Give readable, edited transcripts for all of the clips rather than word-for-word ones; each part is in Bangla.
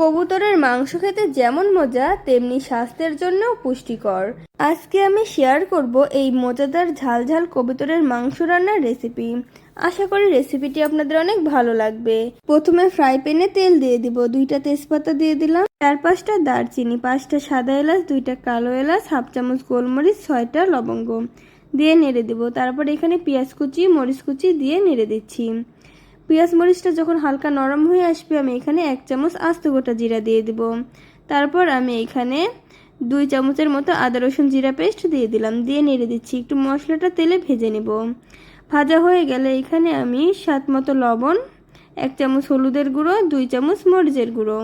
কবুতরের মাংস খেতে যেমন মজা তেমনি স্বাস্থ্যের জন্যও পুষ্টিকর। আজকে আমি শেয়ার করব এই মজাদার ঝাল ঝাল কবুতরের মাংস রান্নার রেসিপি। আশা করি রেসিপিটি আপনাদের অনেক ভালো লাগবে। প্রথমে ফ্রাই প্যানে তেল দিয়ে দিব, 2টা তেজপাতা দিয়ে দিলাম, 4-5টা দারচিনি, 5টা সাদা এলাচ, 2টা কালো এলাচ, হাফ চামচ গোলমরিচ, 6টা লবঙ্গ দিয়ে নেড়ে দিব। তারপর এখানে পেঁয়াজ কুচি, মরিচ কুচি দিয়ে নেড়ে দিচ্ছি। পেঁয়াজ মরিচটা যখন হালকা নরম হয়ে আসবে আমি এখানে 1 চামচ আস্ত গোটা জিরা দিয়ে দিব। তারপর আমি এখানে 2 চামচের মতো আদা রসুন জিরা পেস্ট দিয়ে দিলাম, দিয়ে নেড়ে দিচ্ছি। একটু মশলাটা তেলে ভেজে নেব। ভাজা হয়ে গেলে এখানে আমি স্বাদ মতো লবণ, 1 চামচ হলুদের গুঁড়ো, 2 চামচ মরিচের গুঁড়ো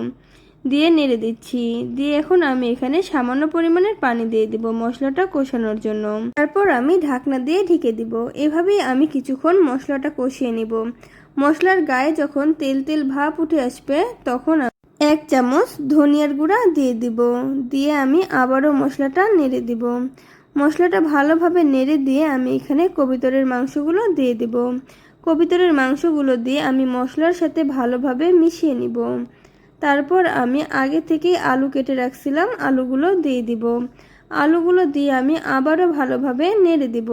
দিয়ে নেড়ে দিচ্ছি। দিয়ে এখন আমি এখানে সামান্য পরিমাণের পানি দিয়ে দিব মশলাটা কষানোর জন্য। তারপর আমি ঢাকনা দিয়ে ঢেকে দিব। এভাবেই আমি কিছুক্ষণ মশলাটা কষিয়ে নিব। মশলার গায়ে যখন তেল তেল ভাব উঠে আসবে তখন 1 চামচ ধনিয়ার গুঁড়া দিয়ে দিব। দিয়ে আমি আবারও মশলাটা নেড়ে দিব। মশলাটা ভালোভাবে নেড়ে দিয়ে আমি এখানে কবুতরের মাংসগুলো দিয়ে দিব। কবুতরের মাংসগুলো দিয়ে আমি মশলার সাথে ভালোভাবে মিশিয়ে নিব। তারপর আমি আগে থেকেই আলু কেটে রাখছিলাম, আলুগুলো দিয়ে দিব। আলুগুলো দিয়ে আমি আবারও ভালোভাবে নেড়ে দিব।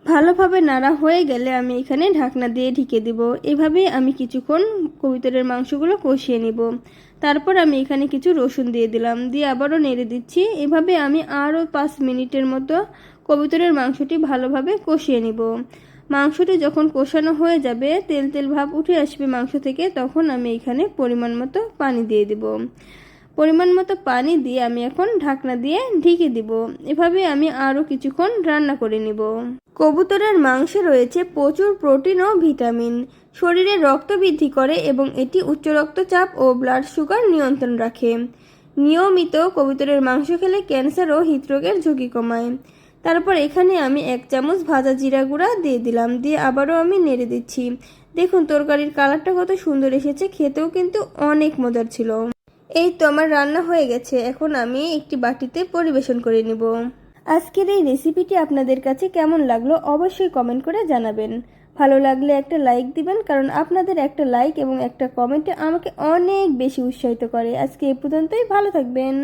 ভালোভাবে নাড়া হয়ে গেলে আমি এখানে ঢাকনা দিয়ে ঢেকে দিব। এভাবেই আমি কিছুক্ষণ কবুতরের মাংসগুলো কষিয়ে নিব। তারপর আমি এখানে কিছু রসুন দিয়ে দিলাম, দিয়ে আবারও নেড়ে দিচ্ছি। এভাবে আমি আরও 5 মিনিটের মতো কবুতরের মাংসটি ভালোভাবে কষিয়ে নিব। মাংসটি যখন কষানো হয়ে যাবে, তেল তেল ভাব উঠে আসবে মাংস থেকে, তখন আমি এখানে পরিমাণ মতো পানি দিয়ে দিব। পরিমাণ মতো পানি দিয়ে আমি এখন ঢাকনা দিয়ে ঢেকে দিব। এভাবে আমি আরও কিছুক্ষণ রান্না করে নিব। কবুতরের মাংসে রয়েছে প্রচুর প্রোটিন ও ভিটামিন, শরীরে রক্ত বৃদ্ধি করে এবং এটি উচ্চ রক্তচাপ ও ব্লাড সুগার নিয়ন্ত্রণ রাখে। নিয়মিত কবুতরের মাংস খেলে ক্যান্সার ও হৃদরোগের ঝুঁকি কমায়। তারপর এখানে আমি 1 চামচ ভাজা জিরা গুঁড়া দিয়ে দিলাম, দিয়ে আবারও আমি নেড়ে দিচ্ছি। দেখুন তরকারির কালারটা কত সুন্দর এসেছে, খেতেও কিন্তু অনেক মজার ছিল। এই তো আমার রান্না হয়ে গেছে, এখন আমি একটি বাটিতে পরিবেশন করে নিব। আজকের এই রেসিপিটি আপনাদের কাছে কেমন লাগলো অবশ্যই কমেন্ট করে জানাবেন। ভালো লাগলে একটা লাইক দিবেন, কারণ আপনাদের একটা লাইক এবং একটা কমেন্টে আমাকে অনেক বেশি উৎসাহিত করে। আজকে এই পর্যন্তই, ভালো থাকবেন।